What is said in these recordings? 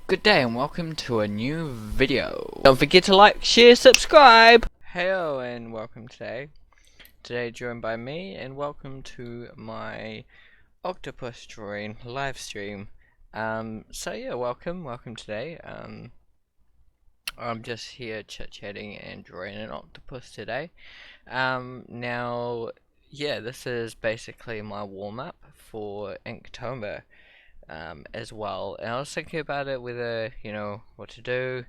Good day and welcome to a new video. Don't forget to like, share, subscribe! Hello and welcome today. Today joined by me and welcome to my octopus drawing live stream. So yeah, welcome today. I'm just here chit-chatting and drawing an octopus today. Now, yeah, this is basically my warm-up for Inktober. As well. And I was thinking about it, whether what to do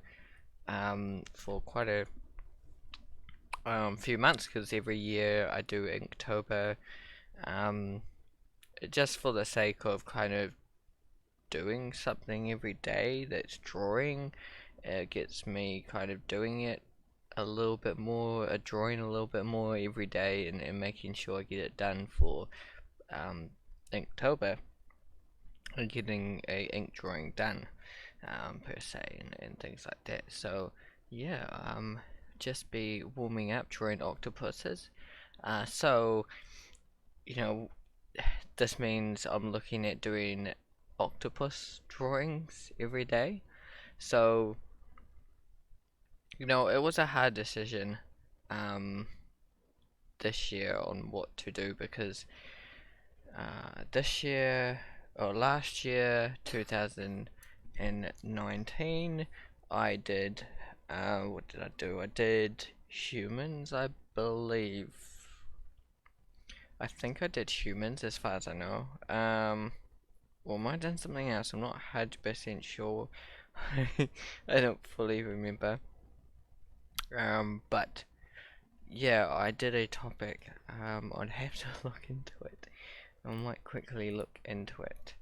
for quite a few months, because every year I do Inktober, um, just for the sake of kind of doing something every day that's drawing. It gets me kind of doing it a little bit more, drawing a little bit more every day, and making sure I get it done for Inktober. Getting a ink drawing done, per se, and things like that. So yeah, just be warming up drawing octopuses. So you know, this means I'm looking at doing octopus drawings every day. So it was a hard decision this year on what to do, because this year or last year, 2019, I did, what did I do? I did humans, I believe. I think I did humans as far as I know. Well, I might have done something else. I'm not 100% sure. I don't fully remember. But yeah, I did a topic. I'd have to look into it. I might quickly look into it.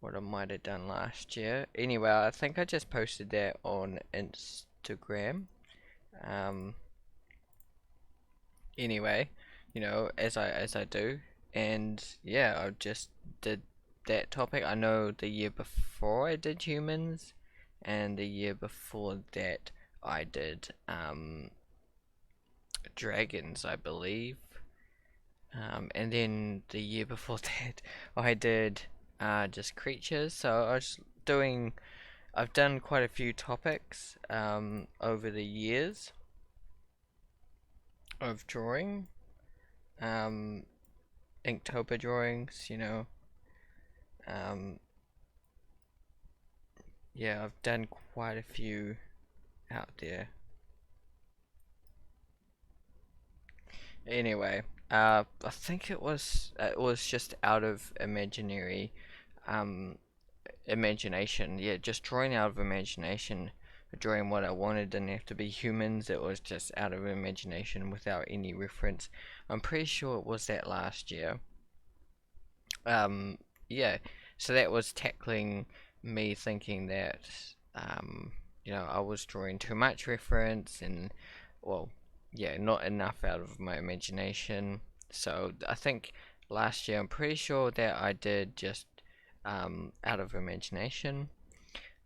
What I might have done last year. Anyway, I think I just posted that on Instagram. Um, anyway, as I do, and yeah, I just did that topic. I know the year before I did humans, and the year before that I did dragons, I believe. And then the year before that I did just creatures. So I was doing, I've done quite a few topics over the years of drawing, Inktober drawings, um, yeah, I've done quite a few out there. Anyway, I think it was just out of imagination. Yeah, just drawing out of imagination, drawing what I wanted. Didn't have to be humans. It was just out of imagination without any reference. I'm pretty sure it was that last year. Um, yeah. So that was tackling me thinking that I was drawing too much reference, and well, yeah, not enough out of my imagination. So I think last year I'm pretty sure that I did just out of imagination.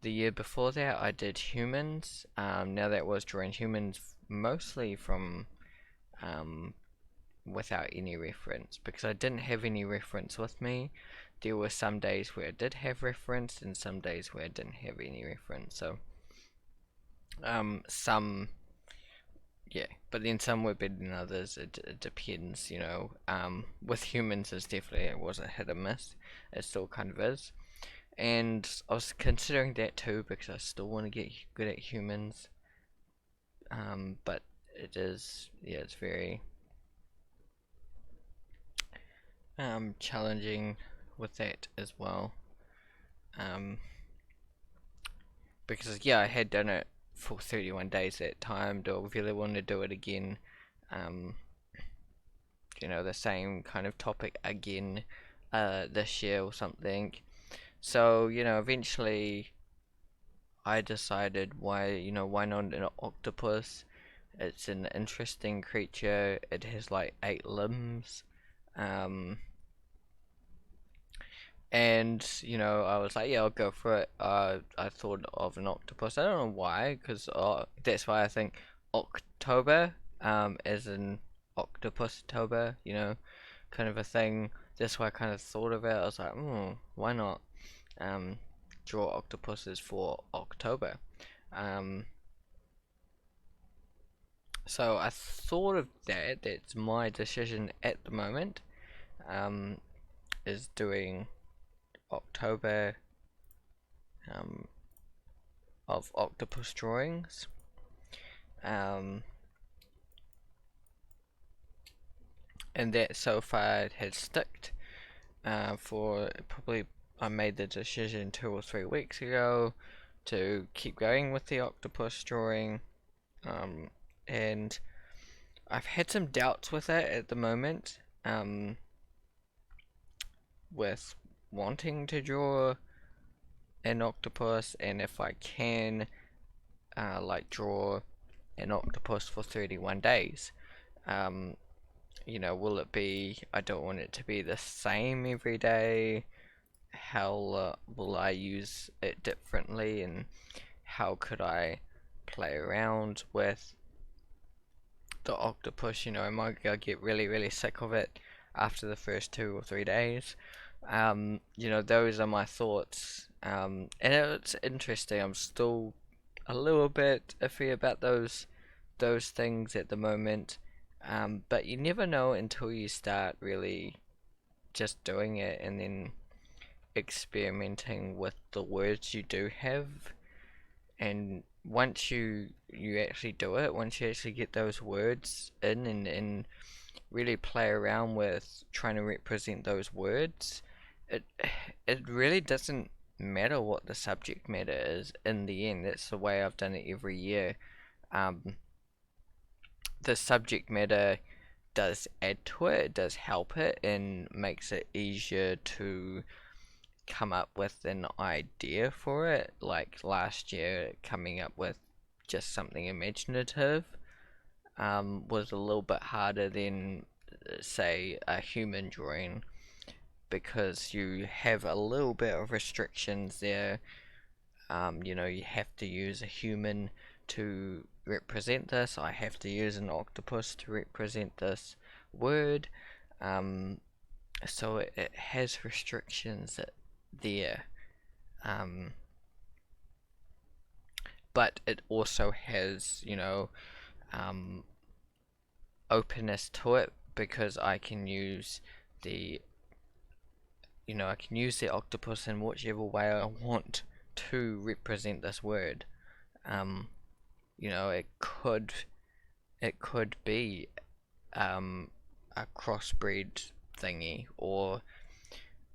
The year before that I did humans. Now that was drawing humans mostly from um, without any reference, because I didn't have any reference with me. There were some days where I did have reference and some days where I didn't have any reference. So some, yeah, but then some were better than others. It depends, with humans it was a hit or miss. It still kind of is. And I was considering that too, because I still want to get good at humans. But it is, yeah, it's very challenging with that as well. Because yeah, I had done it for 31 days that time. Do I really want to do it again? Um, the same kind of topic again this year or something. So, eventually I decided why not an octopus? It's an interesting creature. It has like 8 limbs. Um, and I was like, yeah, I'll go for it. I thought of an octopus. I don't know why, because that's why I think October, as in Octopustober, kind of a thing. That's why I kind of thought of it. I was like, why not? draw octopuses for October. Um, so I thought of that. That's my decision at the moment. Is doing October of octopus drawings. And that so far has stuck. For probably I made the decision 2 or 3 weeks ago to keep going with the octopus drawing, and I've had some doubts with it at the moment, with wanting to draw an octopus, and if I can like draw an octopus for 31 days. Will it be, I don't want it to be the same every day. How will I use it differently, and how could I play around with the octopus? Am I gonna get really, really sick of it after the first 2 or 3 days? Those are my thoughts. And it's interesting. I'm still a little bit iffy about those things at the moment. But you never know until you start really just doing it and then experimenting with the words you do have. And once you actually do it, once you actually get those words in and really play around with trying to represent those words, it it really doesn't matter what the subject matter is in the end. That's the way I've done it every year. The subject matter does add to it, it does help it, and makes it easier to come up with an idea for it. Like last year, coming up with just something imaginative was a little bit harder than, say, a human drawing, because you have a little bit of restrictions there. You have to use a human to represent this. I have to use an octopus to represent this word. So it has restrictions there. But it also has, openness to it, because I can use the octopus in whichever way I want to represent this word. It could be a crossbreed thingy, or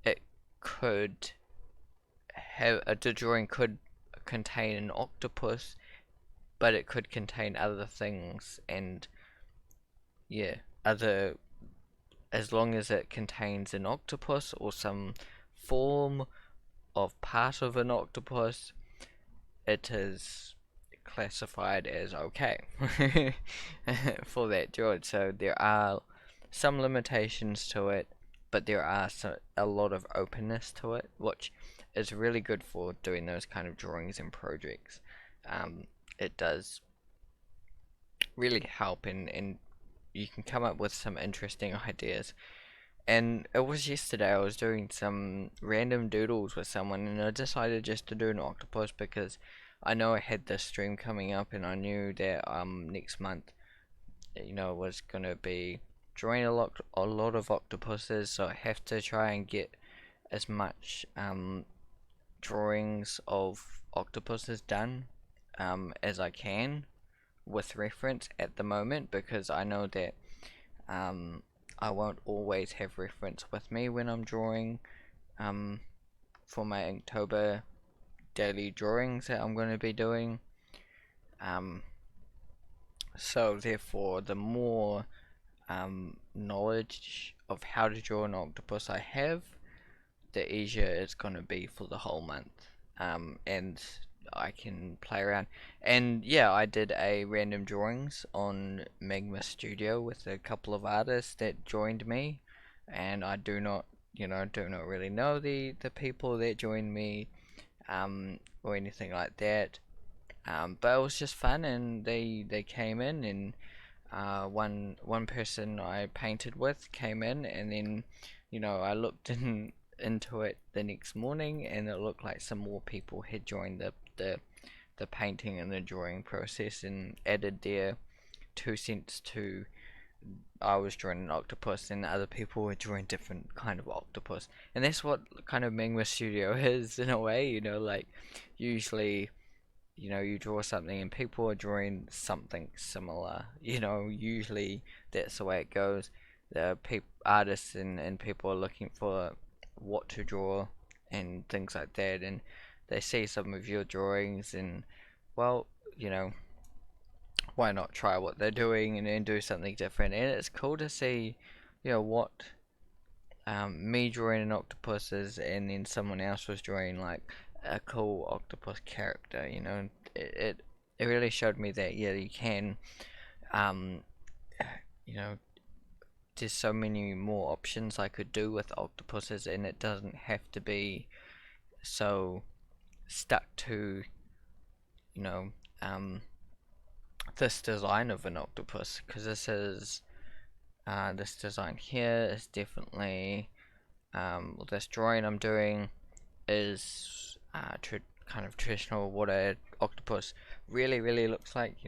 it could have the drawing could contain an octopus, but it could contain other things, and as long as it contains an octopus or some form of part of an octopus, it is classified as okay for that drawing. So there are some limitations to it, but there are a lot of openness to it, which is really good for doing those kind of drawings and projects. It does really help, and you can come up with some interesting ideas. And it was yesterday, I was doing some random doodles with someone, and I decided just to do an octopus because I know I had this stream coming up, and I knew that next month, was gonna be drawing a lot of octopuses, so I have to try and get as much drawings of octopuses done as I can with reference at the moment, because I know that I won't always have reference with me when I'm drawing for my Inktober daily drawings that I'm going to be doing. So therefore, the more knowledge of how to draw an octopus I have, the easier it's going to be for the whole month. And I can play around. And yeah, I did a random drawings on Magma Studio with a couple of artists that joined me, and I do not really know the people that joined me, or anything like that. But it was just fun, and they came in, and one person I painted with came in, and then I looked in into it the next morning, and it looked like some more people had joined the painting and the drawing process and added their 2 cents to. I was drawing an octopus, and other people were drawing different kind of octopus, and that's what kind of Mangwa Studio is in a way. Like usually, you draw something and people are drawing something similar. Usually that's the way it goes. The artists and people are looking for what to draw and things like that, and they see some of your drawings and, well, why not try what they're doing and then do something different. And it's cool to see, what me drawing an octopus is, and then someone else was drawing like a cool octopus character. It really showed me that, yeah, you can, um, you know, there's so many more options I could do with octopuses, and it doesn't have to be so stuck to, you know, um, this design of an octopus, because this design here is definitely, this drawing I'm doing is kind of traditional what a octopus really looks like.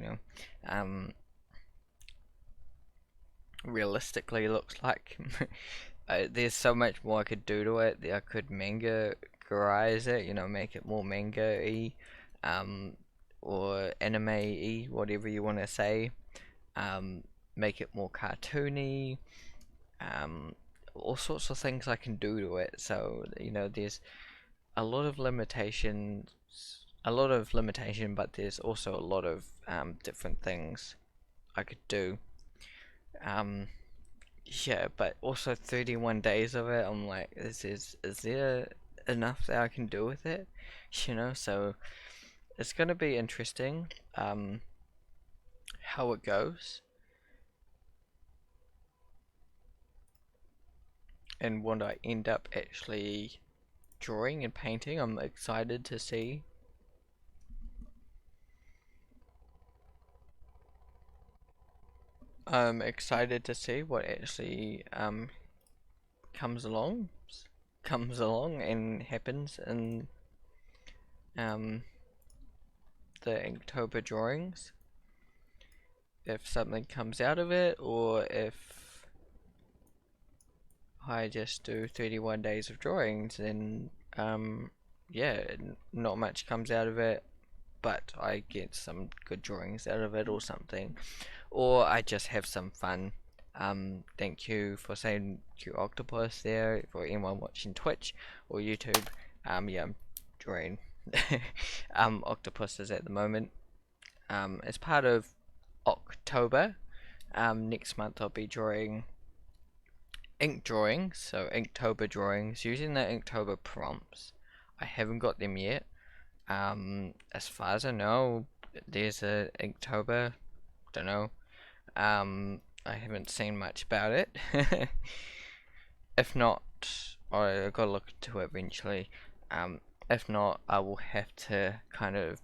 Realistically looks like. There's so much more I could do to it. I could manga-garize it, make it more manga-y, or anime-y, whatever you want to say. Make it more cartoony. All sorts of things I can do to it. So, there's a lot of limitations, but there's also a lot of different things I could do. Yeah, but also 31 days of it, I'm like, is there enough that I can do with it? So it's gonna be interesting, how it goes and what I end up actually drawing and painting. I'm excited to see. I'm excited to see what actually comes along and happens in um the Inktober drawings. If something comes out of it, or if I just do 31 days of drawings, and yeah, not much comes out of it, but I get some good drawings out of it or something, or I just have some fun. Thank you for saying to Octopus there, for anyone watching Twitch or YouTube. Yeah, I'm drawing octopuses at the moment. As part of October, next month I'll be drawing ink drawings, so Inktober drawings, using the Inktober prompts. I haven't got them yet. As far as I know, there's a Inktober. Don't know. I haven't seen much about it. If not, I gotta look into it eventually. If not, I will have to kind of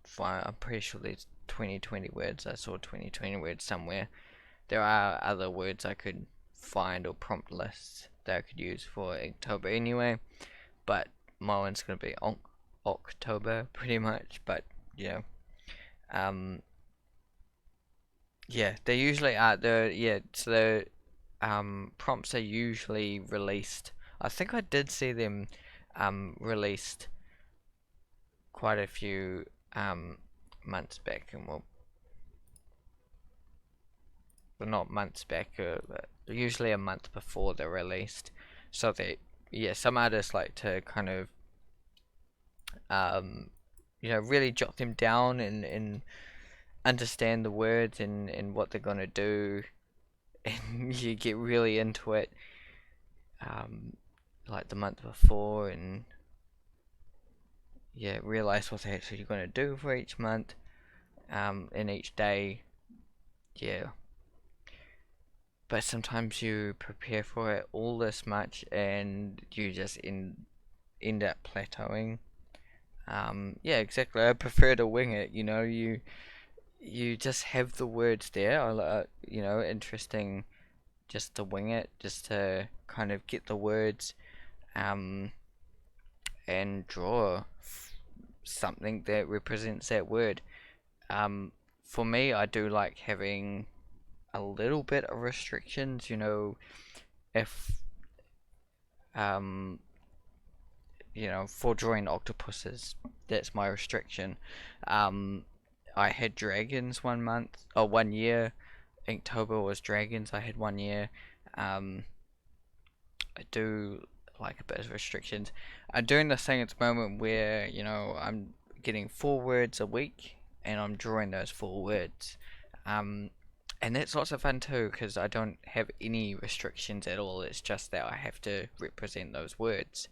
find. I'm pretty sure there's 2020 words. I saw 2020 words somewhere. There are other words I could find, or prompt lists that I could use for Inktober anyway, but my one's gonna be October pretty much. But yeah, they usually are the prompts are usually released. I think I did see them released quite a few months back, and well, not months back, usually a month before they're released. So some artists like to kind of really jot them down and understand the words and what they're gonna do, and you get really into it, like the month before, and realize what they're actually gonna do for each month, and each day. Yeah. But sometimes you prepare for it all this much, and you just end up plateauing. Yeah, exactly. I prefer to wing it. You just have the words there. Interesting. just to wing it, just to kind of get the words and draw something that represents that word. For me, I do like having a little bit of restrictions, you know, if for drawing octopuses, that's my restriction. I had dragons 1 month or 1 year. Inktober was dragons. I had 1 year. I do like a bit of restrictions. I'm doing this thing at the moment where I'm getting 4 words a week, and I'm drawing those 4 words. And that's lots of fun too, because I don't have any restrictions at all. It's just that I have to represent those words,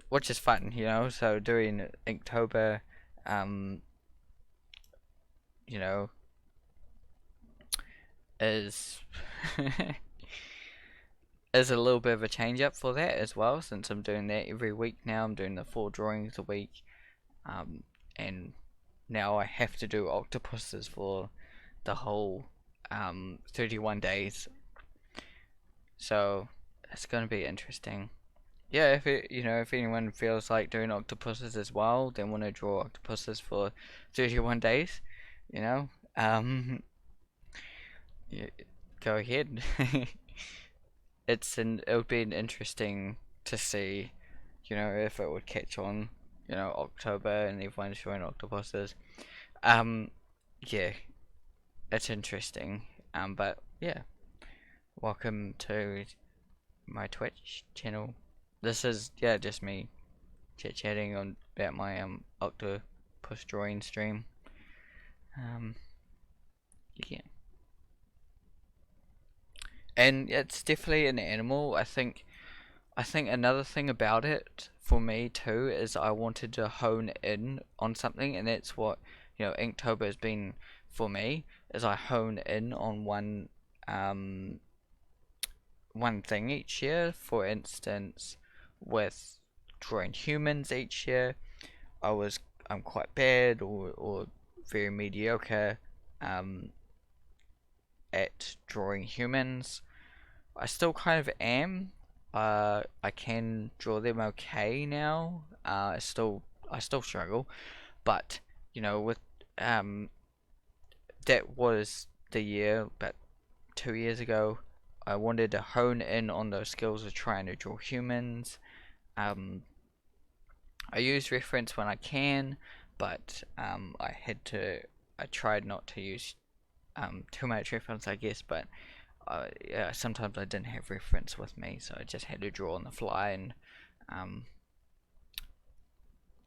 which is fun, So doing Inktober, you know, is is a little bit of a change up for that as well, since I'm doing that every week now. I'm doing the 4 drawings a week, and now I have to do octopuses for the whole 31 days. So it's gonna be interesting. Yeah, if anyone feels like doing octopuses as well, then want to draw octopuses for 31 days, you know, um, yeah, go ahead. It would be interesting to see, if it would catch on, October and everyone's showing octopuses. Um, yeah, it's interesting. But yeah, welcome to my Twitch channel. This is just me chit-chatting on about my octopus drawing stream. Yeah, and it's definitely an animal. I think another thing about it for me too is I wanted to hone in on something, and that's what Inktober has been for me. Is I hone in on one thing each year. For instance, with drawing humans each year, I'm quite bad or very mediocre at drawing humans. I still kind of am. I can draw them okay now. I still struggle, but with that was the year about 2 years ago. I wanted to hone in on those skills of trying to draw humans. Um, I use reference when I can, but I tried not to use too much reference, I guess, but yeah, sometimes I didn't have reference with me, so I just had to draw on the fly and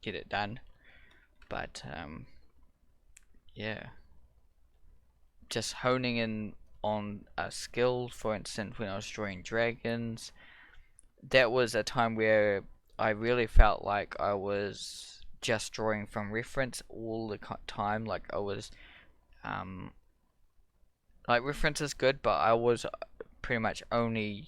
get it done. But yeah, just honing in on a skill. For instance, when I was drawing dragons, that was a time where I really felt like I was just drawing from reference all the time. Like I was like, reference is good, but I was pretty much only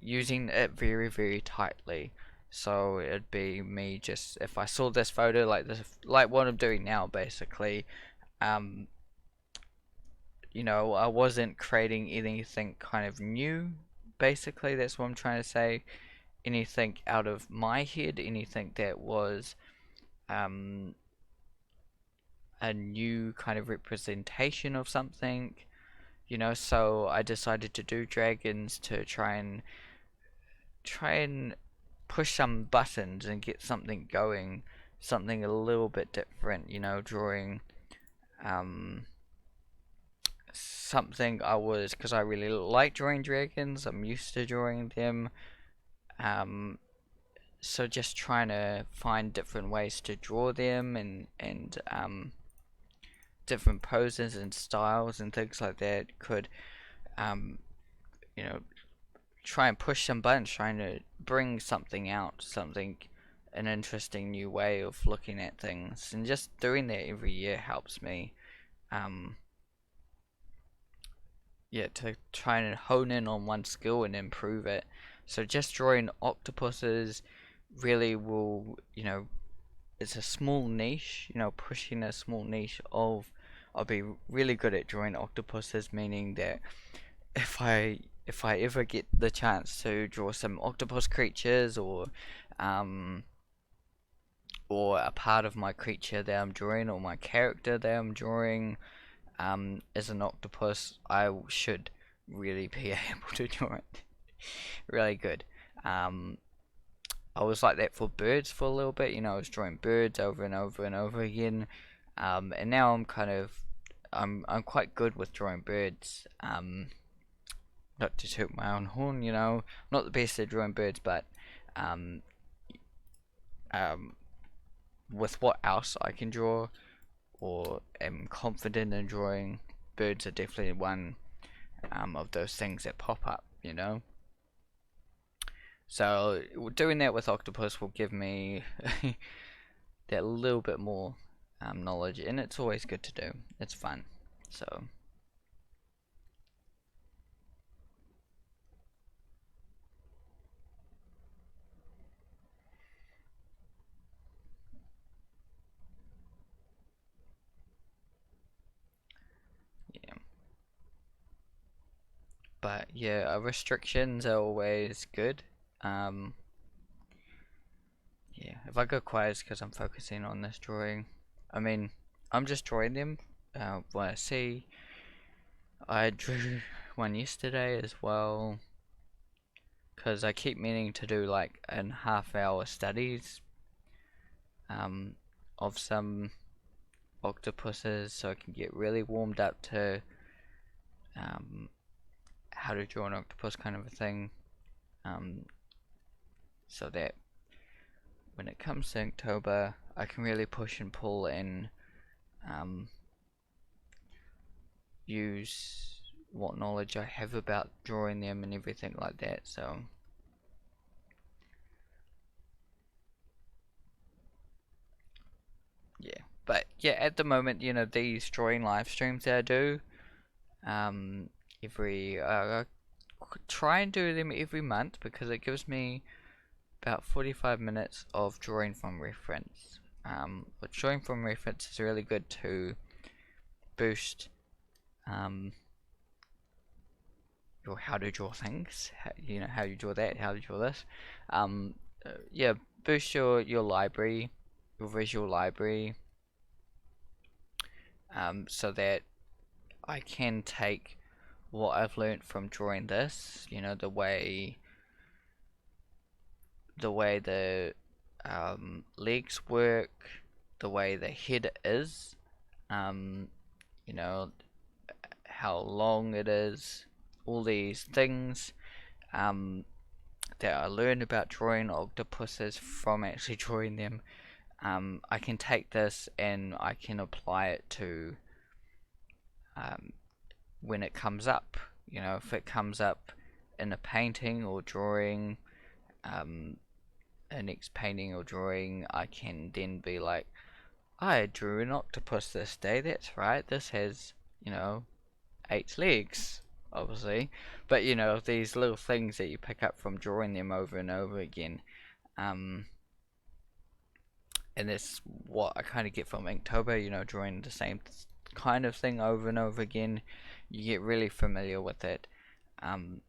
using it very, very tightly. So it'd be me just, if I saw this photo like this, like what I'm doing now, basically, I wasn't creating anything kind of new. Basically, that's what I'm trying to say. Anything out of my head, anything that was a new kind of representation of something. So I decided to do dragons to try and push some buttons and get something going, something a little bit different, drawing something because I really like drawing dragons, I'm used to drawing them, so just trying to find different ways to draw them, and different poses and styles and things like that could you know try and push some buttons, trying to bring something out, an interesting new way of looking at things, and just doing that every year helps me to try and hone in on one skill and improve it. So just drawing octopuses really will, it's a small niche, pushing a small niche of I'll be really good at drawing octopuses, meaning that if I ever get the chance to draw some octopus creatures, um or a part of my creature that I'm drawing, or my character that I'm drawing is an octopus, I should really be able to draw it really good. I was like that for birds for a little bit, I was drawing birds over and over and over again, and now I'm quite good with drawing birds. Not to toot my own horn, not the best at drawing birds, but um, um, with what else I can draw or am confident in drawing, birds are definitely one of those things that pop up. So doing that with octopus will give me that little bit more knowledge, and it's always good to do. It's fun. So yeah, but yeah, restrictions are always good. Um, yeah, if I go quiet, it's because I'm focusing on this drawing. I mean, I'm just drawing them. What I see, I drew one yesterday as well, because I keep meaning to do like an half-hour studies um, of some octopuses, so I can get really warmed up to um, how to draw an octopus, kind of a thing, so that when it comes to Inktober, I can really push and pull and use what knowledge I have about drawing them and everything like that. So yeah, but yeah, at the moment, these drawing live streams that I do, um, every I try and do them every month because it gives me about 45 minutes of drawing from reference. But drawing from reference is really good to boost your how to draw things. How you draw that, how to draw this. Yeah, boost your library, your visual library, so that I can take what I've learned from drawing this. The way the legs work, the way the head is, um, you know, how long it is, all these things that I learned about drawing octopuses from actually drawing them. I can take this and I can apply it to when it comes up. If it comes up in a painting or drawing, a next painting or drawing, I can then be like, I drew an octopus this day. That's right. This has, 8 legs, obviously. But these little things that you pick up from drawing them over and over again. And that's what I kind of get from Inktober, drawing the same kind of thing over and over again. You get really familiar with it. And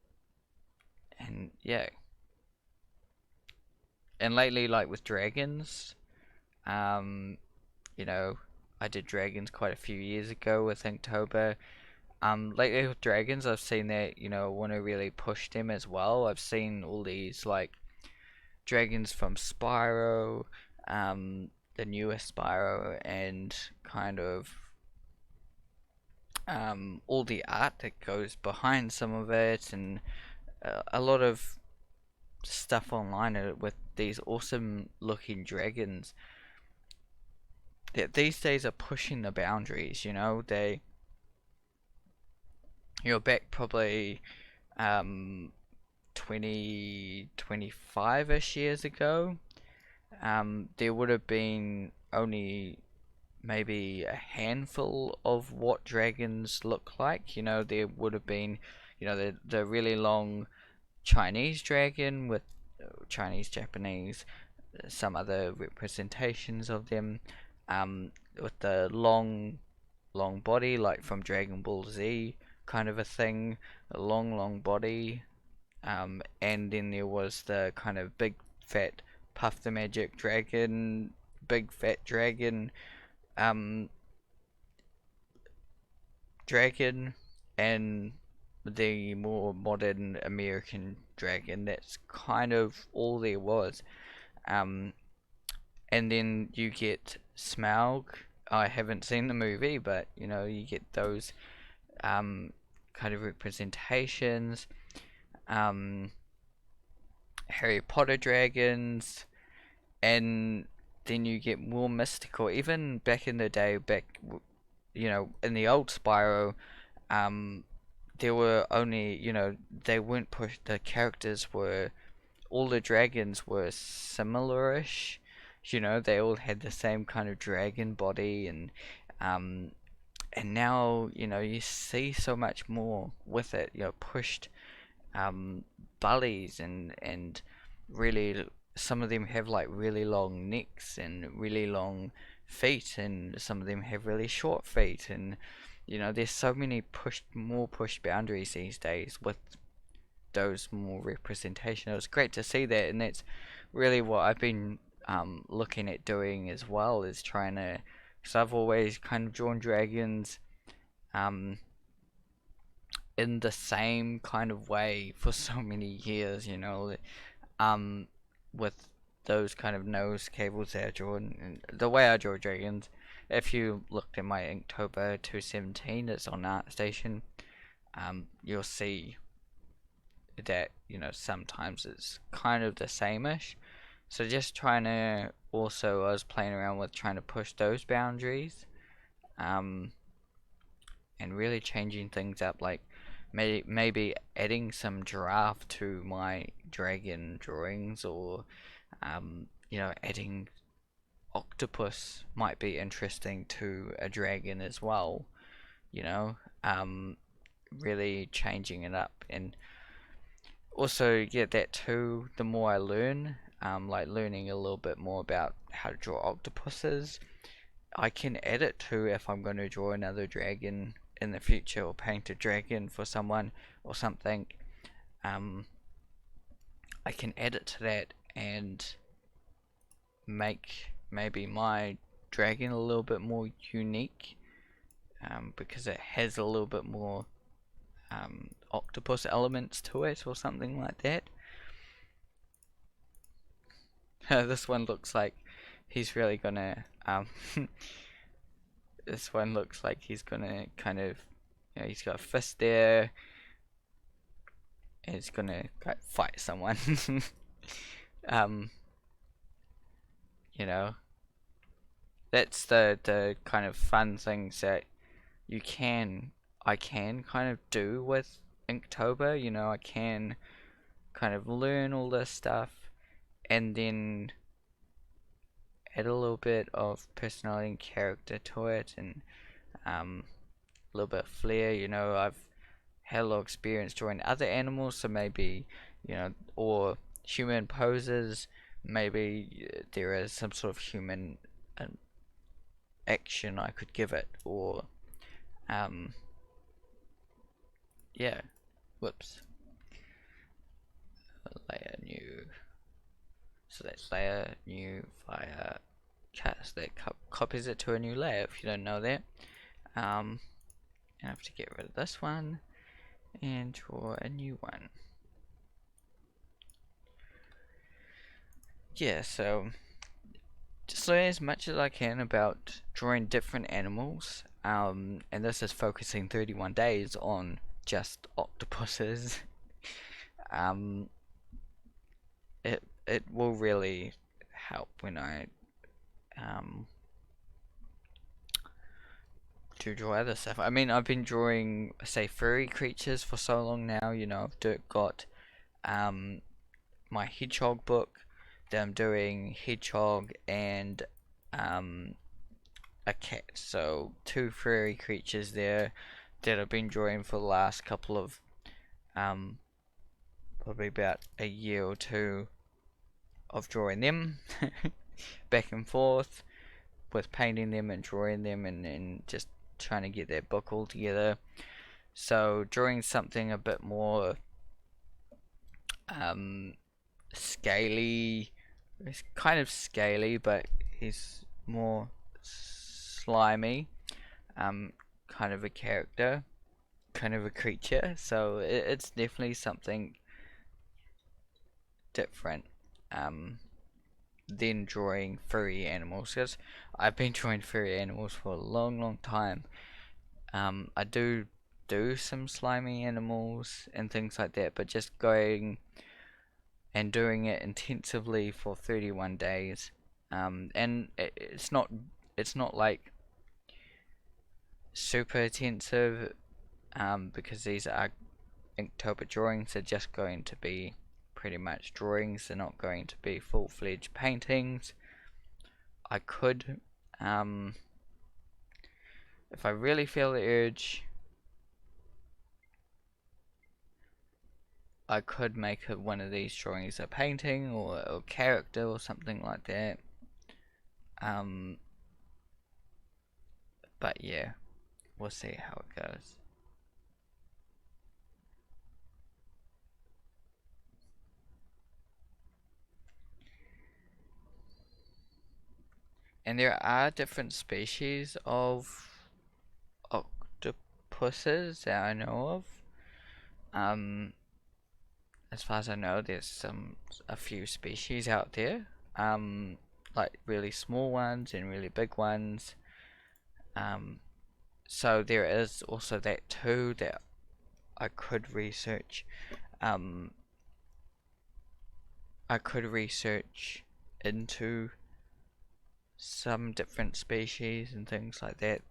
yeah. And lately, like with dragons, I did dragons quite a few years ago with Inktober. Lately with dragons, I've seen that, I want to really push them as well. I've seen all these, like, dragons from Spyro, the newest Spyro, and kind of, all the art that goes behind some of it, and a lot of stuff online with these awesome looking dragons that these days are pushing the boundaries. Back probably 25-ish years ago, there would have been only maybe a handful of what dragons look like. There would have been, the really long Chinese dragon with Chinese, Japanese, some other representations of them, with the long long body, like from Dragon Ball Z kind of a thing, a long body. And then there was the kind of big fat Puff the Magic Dragon, big fat dragon, um, dragon, and the more modern American dragon. That's kind of all there was. Um, and then you get Smaug. I haven't seen the movie, but you know, you get those kind of representations. Um, Harry Potter dragons, and then you get more mystical. Even back in the day, you know, in the old Spyro, um, there were only, you know, they weren't pushed. The characters were, all the dragons were similarish. You know, they all had the same kind of dragon body, um, and now, you know, you see so much more with it. You know, pushed um, bellies, and really, some of them have like really long necks and really long feet, and some of them have really short feet, and you know, there's so many more pushed boundaries these days with those more representation. It was great to see that, and that's really what I've been looking at doing as well, is trying to, because I've always kind of drawn dragons um, in the same kind of way for so many years, you know, um, with those kind of nose cables that I draw, and the way I draw dragons. If you looked at my Inktober 217, it's on ArtStation, you'll see that, you know, sometimes it's kind of the same-ish. So just trying to, also I was playing around with trying to push those boundaries, um, and really changing things up, like maybe adding some giraffe to my dragon drawings, or you know, adding octopus might be interesting to a dragon as well, you know, really changing it up. And also, yeah, that too, the more I learn, like learning a little bit more about how to draw octopuses, I can add it to if I'm going to draw another dragon in the future, or paint a dragon for someone or something. I can add it to that and make maybe my dragon a little bit more unique, because it has a little bit more octopus elements to it, or something like that. This one looks like he's really gonna this one looks like he's gonna kind of, you know, he's got a fist there, and he's gonna like, fight someone. um you know, that's the kind of fun things that I can kind of do with Inktober. You know, I can kind of learn all this stuff, and then add a little bit of personality and character to it, and a little bit of flair. You know, I've had a lot of experience drawing other animals, so maybe, you know, or human poses. Maybe there is some sort of human action I could give it, or yeah, whoops, layer new. So let's layer new via cast that copies it to a new layer. If you don't know that, I have to get rid of this one and draw a new one. Yeah, so just learn as much as I can about drawing different animals, and this is focusing 31 days on just octopuses. It will really help when I to draw other stuff. I mean, I've been drawing, say, furry creatures for so long now. You know, I've got my hedgehog book that I'm doing hedgehog and a cat. So 2 furry creatures there that I've been drawing for the last couple of probably about a year or two of drawing them back and forth with painting them and drawing them, and just trying to get their book all together. So drawing something a bit more scaly, it's kind of scaly, but he's more slimy, kind of a character, kind of a creature. So it's definitely something different than drawing furry animals, because I've been drawing furry animals for a long time. I do some slimy animals and things like that, but just going and doing it intensively for 31 days, and it's not like super intensive, because these are Inktober drawings. Are just going to be pretty much drawings. They're not going to be full-fledged paintings. I could, if I really feel the urge, I could make one of these drawings a painting or a character or something like that. But yeah, we'll see how it goes. And there are different species of octopuses that I know of. As far as I know, there's a few species out there. Like really small ones and really big ones. So there is also that too that I could research. I could research into some different species and things like that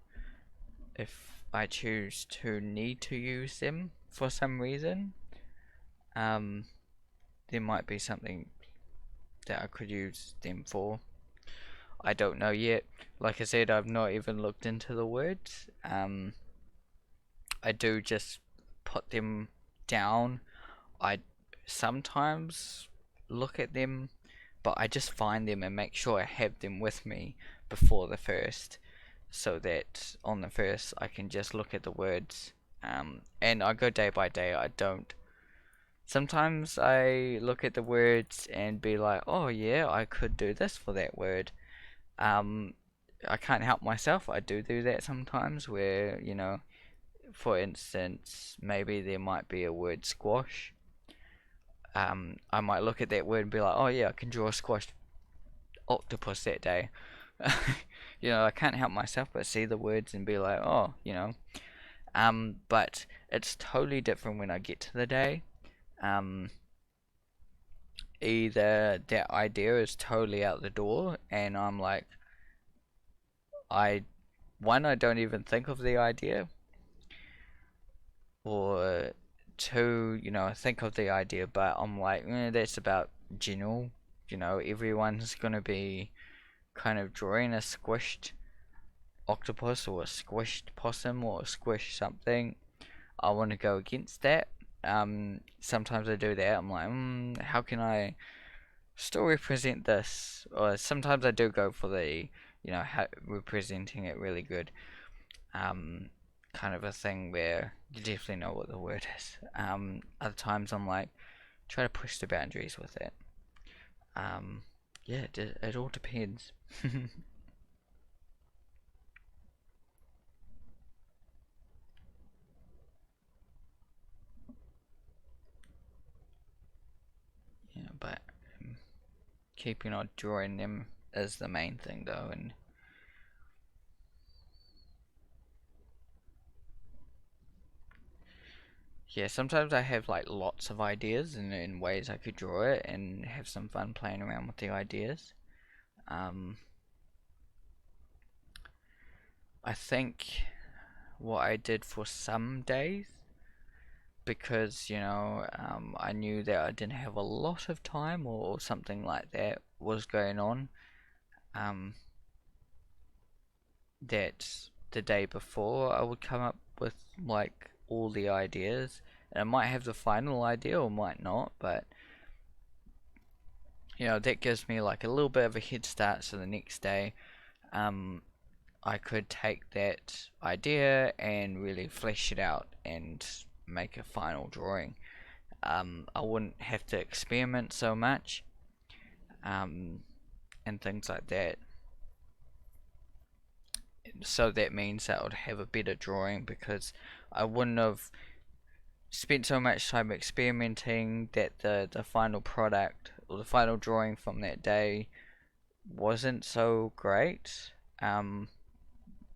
if I choose to need to use them for some reason. There might be something that I could use them for. I don't know yet. Like I said, I've not even looked into the words. I do just put them down. I sometimes look at them, but I just find them and make sure I have them with me before the first, so that on the first I can just look at the words. And I go day by day. I don't. Sometimes I look at the words and be like, oh yeah, I could do this for that word. I can't help myself. I do that sometimes, where, for instance, maybe there might be a word squash. I might look at that word and be like, oh yeah, I can draw a squashed octopus that day. I can't help myself but see the words and be like, oh, but it's totally different when I get to the day. Either that idea is totally out the door and I'm like, I don't even think of the idea, or two, I think of the idea, but I'm like, that's about general. Everyone's gonna be kind of drawing a squished octopus or a squished possum or a squished something. I want to go against that. Sometimes I do that. I'm like, how can I still represent this? Or sometimes I do go for the, representing it really good. Kind of a thing where you definitely know what the word is. Other times I'm like, try to push the boundaries with it. Yeah, it all depends. Yeah, but keeping on drawing them is the main thing though, and yeah, sometimes I have like lots of ideas and ways I could draw it and have some fun playing around with the ideas. I think what I did for some days, because I knew that I didn't have a lot of time or something like that was going on, that the day before I would come up with like all the ideas, and I might have the final idea or might not, but that gives me like a little bit of a head start, so the next day I could take that idea and really flesh it out and make a final drawing. I wouldn't have to experiment so much, and things like that. So that means that I would have a better drawing because I wouldn't have spent so much time experimenting that the final product or the final drawing from that day wasn't so great,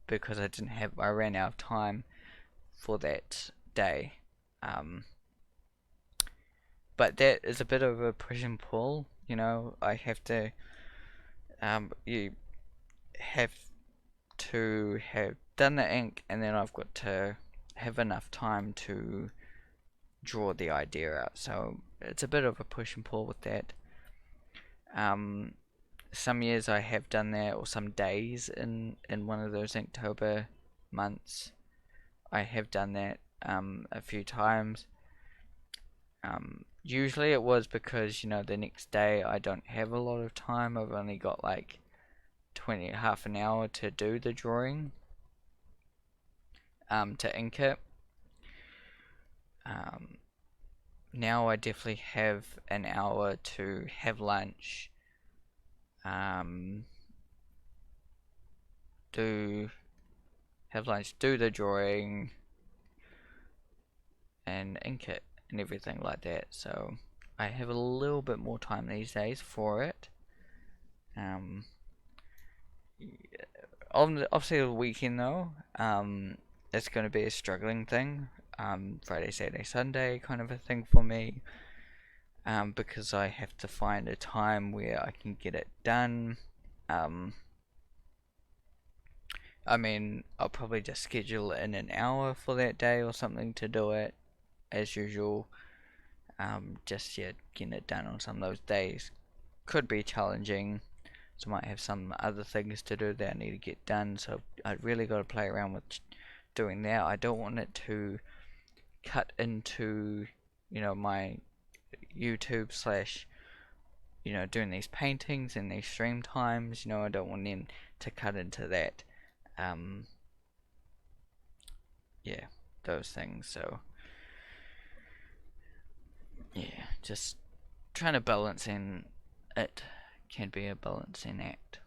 because I ran out of time for that day. Um, but that is a bit of a push and pull, you know. You have to have done the ink, and then I've got to have enough time to draw the idea out. So it's a bit of a push and pull with that. Some years I have done that, or some days in one of those Inktober months, I have done that a few times. Usually it was because, you know, the next day I don't have a lot of time. I've only got like half an hour to do the drawing, to ink it. Now I definitely have an hour to have lunch, do the drawing, and ink it and everything like that. So I have a little bit more time these days for it. Obviously the weekend though, it's going to be a struggling thing. Friday, Saturday, Sunday kind of a thing for me. Because I have to find a time where I can get it done. I mean, I'll probably just schedule in an hour for that day or something to do it, as usual. Just getting it done on some of those days could be challenging. So I might have some other things to do that I need to get done. So I've really got to play around with doing that. I don't want it to cut into, you know, my YouTube slash, you know, doing these paintings and these stream times. You know, I don't want them to cut into that. Yeah, those things. So yeah, just trying to balance in it can be a balancing act.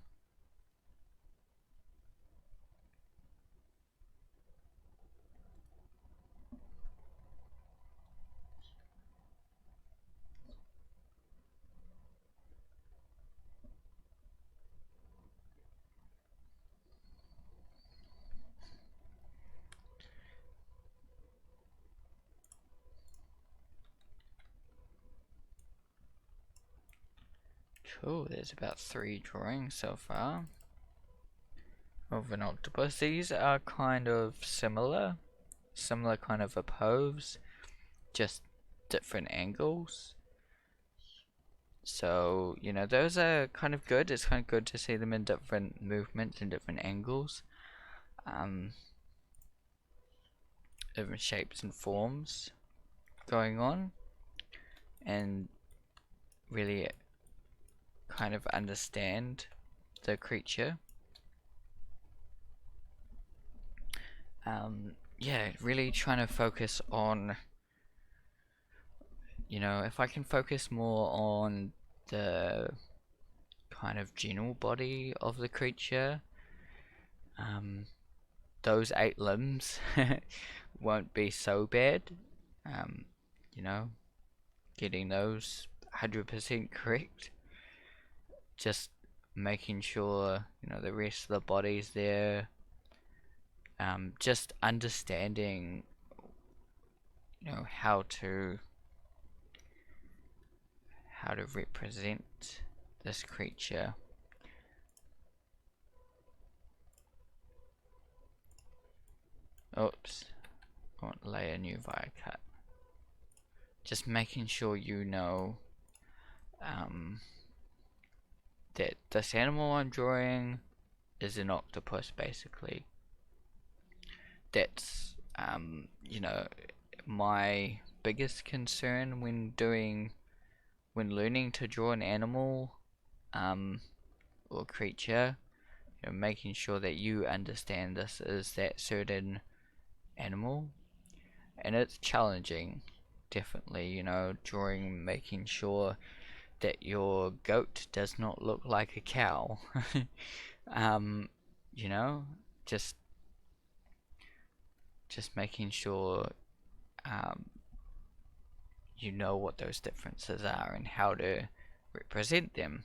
Cool, there's about 3 drawings so far of an octopus. These are kind of similar kind of a pose, just different angles. So, you know, those are kind of good. It's kind of good to see them in different movements and different angles. Different shapes and forms going on. And really kind of understand the creature. Yeah, really trying to focus on, you know, if I can focus more on the kind of general body of the creature, those 8 limbs won't be so bad. You know, getting those 100% correct. Just making sure, you know, the rest of the body's there. Just understanding, you know, how to represent this creature. Oops, I want layer new via cut. Just making sure you know that this animal I'm drawing is an octopus, basically. That's you know, my biggest concern when learning to draw an animal or creature. making sure that you understand this is that certain animal. And it's challenging, definitely, drawing, making sure that your goat does not look like a cow. um, you know, just making sure um, you know what those differences are and how to represent them.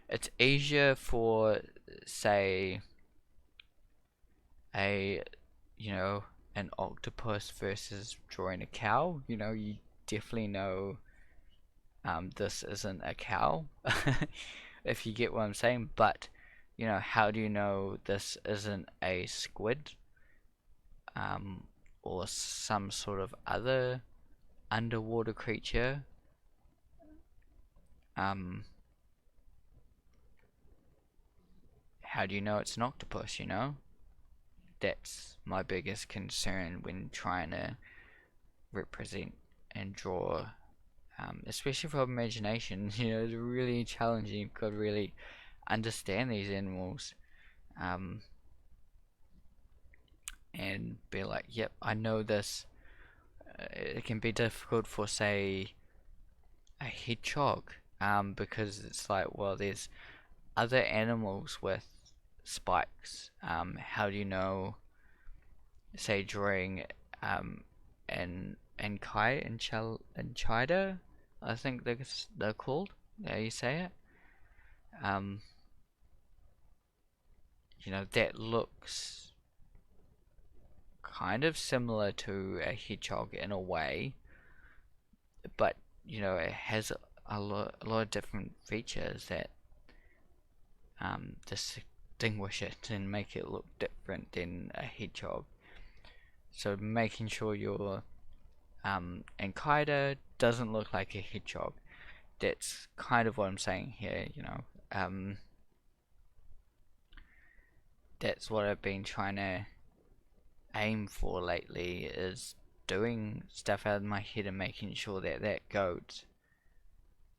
It's easier for, say, a an octopus versus drawing a cow. You definitely know this isn't a cow, if you get what I'm saying. But how do you know this isn't a squid, um, or some sort of other underwater creature? Um, how do you know it's an octopus? That's my biggest concern when trying to represent and draw, especially for imagination. It's really challenging. You've got to really understand these animals, um, and be like, yep, I know this. It can be difficult for, say, a hedgehog, because it's like, well, there's other animals with spikes. How do you know, say, drawing an kai and chida, I think they're called. How you say it? Um, that looks kind of similar to a hedgehog in a way, but it has a lot of different features that distinguish it and make it look different than a hedgehog. So making sure your Ankita doesn't look like a hedgehog. That's kind of what I'm saying here. That's what I've been trying to aim for lately, is doing stuff out of my head and making sure that that goat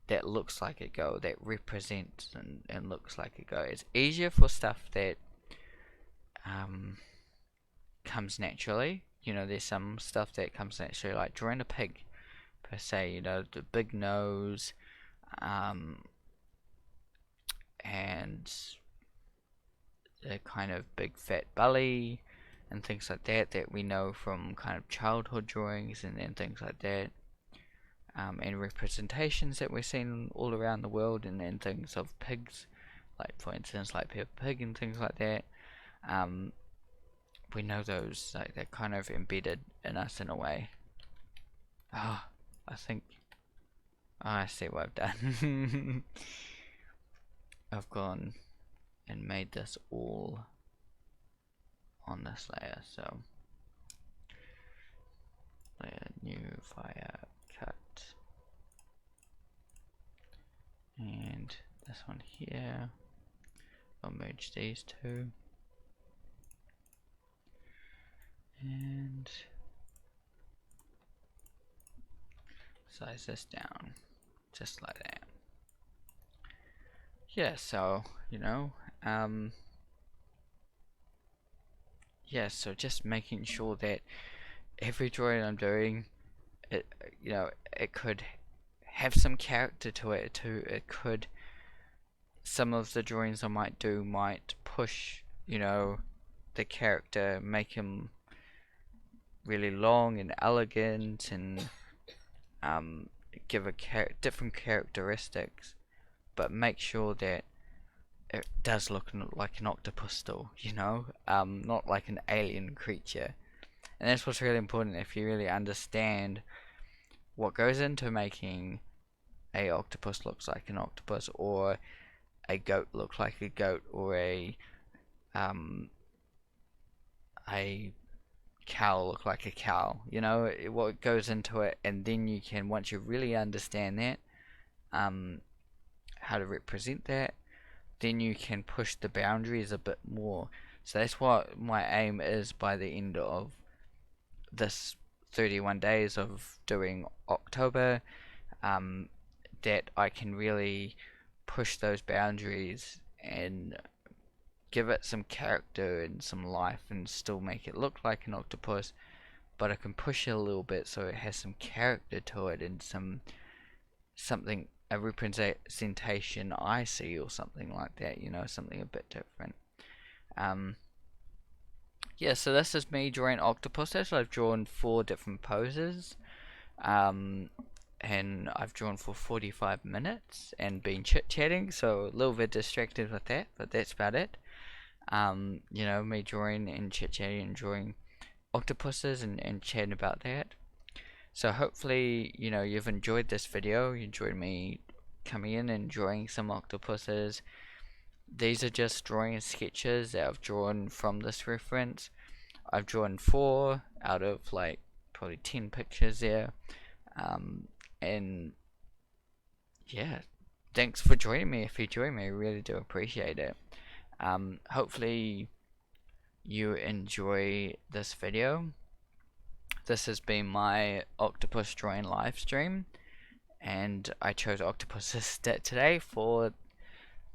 that looks like a goat, that represents and looks like a goat. It's easier for stuff that comes naturally. There's some stuff that comes naturally, like drawing a pig per se. The big nose, and the kind of big fat belly and things like that we know from kind of childhood drawings and things like that, and representations that we're seeing all around the world, and things of pigs, like for instance like Peppa Pig and things like that. We know those, like, they're kind of embedded in us in a way. I think I see what I've done. I've gone and made this all on this layer, so layer, new, fire, cut, and this one here. I'll merge these two and size this down just like that. Yeah, so yeah, so just making sure that every drawing I'm doing, it it could have some character to it too. It could, some of the drawings I might do might push the character, make him really long and elegant, and give a different characteristics, but make sure that it does look like an octopus still, not like an alien creature. And that's what's really important. If you really understand what goes into making a octopus looks like an octopus, or a goat look like a goat, or a cow look like a cow, what goes into it, and then you can, once you really understand that, how to represent that, then you can push the boundaries a bit more. So that's what my aim is by the end of this 31 days of doing October, that I can really push those boundaries and give it some character and some life and still make it look like an octopus, but I can push it a little bit so it has some character to it and something, a representation I see or something like that, you know, something a bit different. Yeah, so this is me drawing octopuses. I've drawn 4 different poses, and I've drawn for 45 minutes and been chit-chatting, so a little bit distracted with that, but that's about it. You know, me drawing and chit-chatting and drawing octopuses and chatting about that. So hopefully, you know, you've enjoyed this video. You enjoyed me coming in and drawing some octopuses. These are just drawing sketches that I've drawn from this reference. I've drawn 4 out of like probably 10 pictures there. And yeah, thanks for joining me. If you join me, I really do appreciate it. Hopefully you enjoy this video. This has been my octopus drawing live stream, and I chose octopuses today for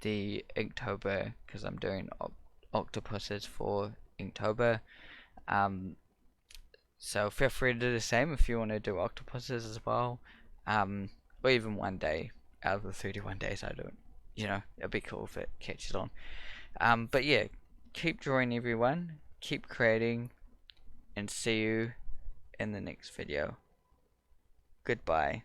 the Inktober because I'm doing octopuses for Inktober. So feel free to do the same if you want to do octopuses as well, or even one day out of the 31 days I do it. You know, it'd be cool if it catches on. But yeah, keep drawing everyone, keep creating, and see you in the next video. Goodbye.